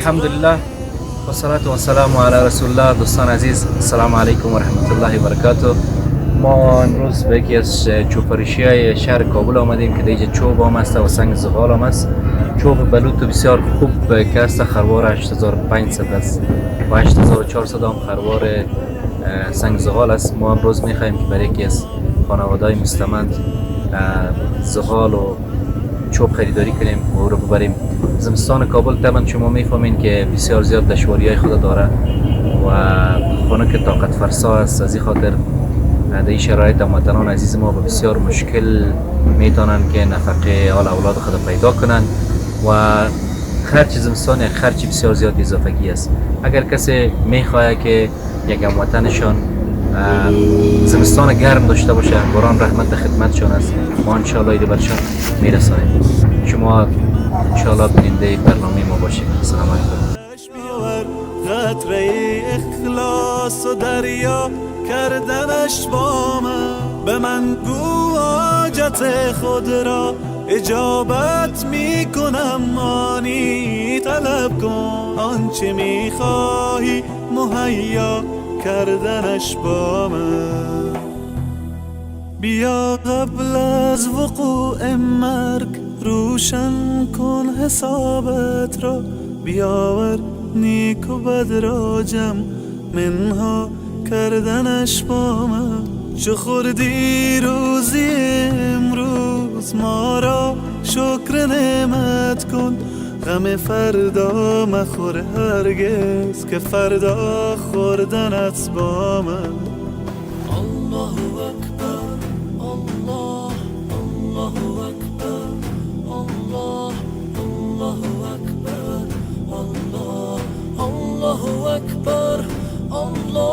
الحمدلله والصلاة والسلام علی رسول الله. دوستان عزیز، السلام علیکم و رحمت الله و برکاته. ما امروز به یکی از چوبفروشی های شهر کابل آمدیم که دیگه چوب هم است و سنگ زغال هم است. چوب بلوط بسیار خوب که است، خروار 8500 است و 8400 هم خروار سنگ زغال است. ما امروز میخواهیم که برای یکی از خانواده های مستمند زغال و چوب خریداری کنیم و او رو ببریم. زمستان کابل طبعا شما میفهمین که بسیار زیاد دشواری های خود داره و خانه که طاقت فرسا است. از این خاطر در این شرایط هموطنان عزیز ما به بسیار مشکل میتونن که نفقه حال اولاد خود پیدا کنن و خرج زمستان یک خرج بسیار زیاد اضافگی است. اگر کسی میخواه که یک هموطنشان زمستان گرم داشته باشه، باران رحمت خدمتشان است، ما انشاءالله ایده برشان میرسانیم. شما انشاءالله بیننده برنامه ما باشید. السلام علیکم. قطره اخلاص و دریا کردنش با من، به من گو حاجت خود را اجابت میکنم، آنی طلب کن آنچه میخواهی مهیا کردنش با من. بیا قبل از وقوع مرگ روشن کن حسابت را، بیاور نیک و بد را جمع منها کردنش با من. چو خوردی روزی امروز ما را شکر نعمت کن، غم فردا مخور هرگز که فردا خوردنت با من. الله اکبر الله، الله اکبر الله، الله اکبر الله، الله اکبر الله.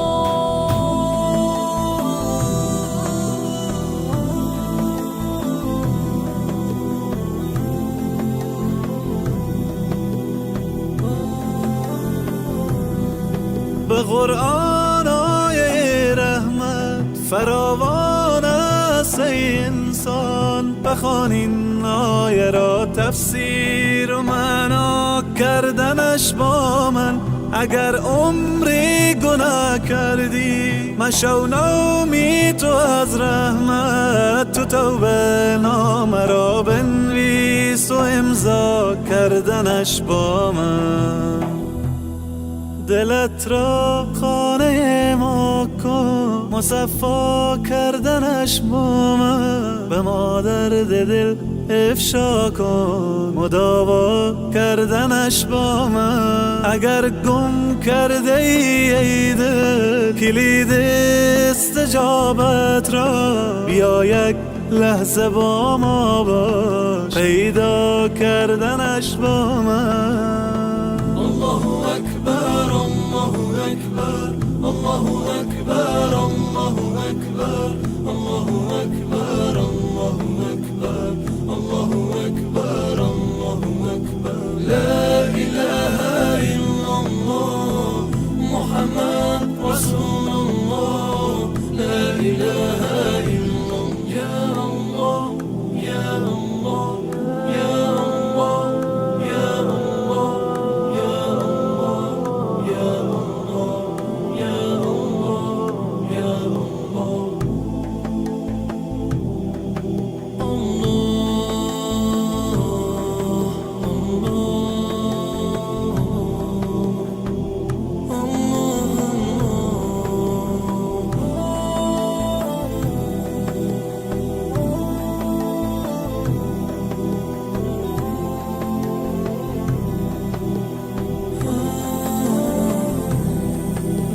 به قرآن آیه رحمت فراوان است ای انسان، بخوان این آیه را تفسیر و معنا کردنش با من. اگر عمری گناه کردی مشو نومی تو از رحمت، تو توبه نامه را بنویس و امضا کردنش با من. دلت را خانه ما کن مصفا کردنش با من، به ما درد دل افشا کن مداوا کردنش با من. اگر گم کرده ای دل کلید استجابت را، بیا یک لحظه با ما باش پیدا کردنش با من. الله اکبر الله اکبر الله اکبر الله اکبر الله اکبر الله اکبر الله اکبر الله اکبر. لا اله الا الله محمد رسول الله. لا اله الا الله یا الله یا الله یا الله یا الله یا الله یا الله یا الله یا الله.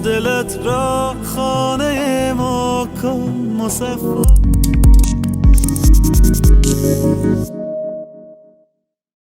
دلت را خانه ما کن مصفا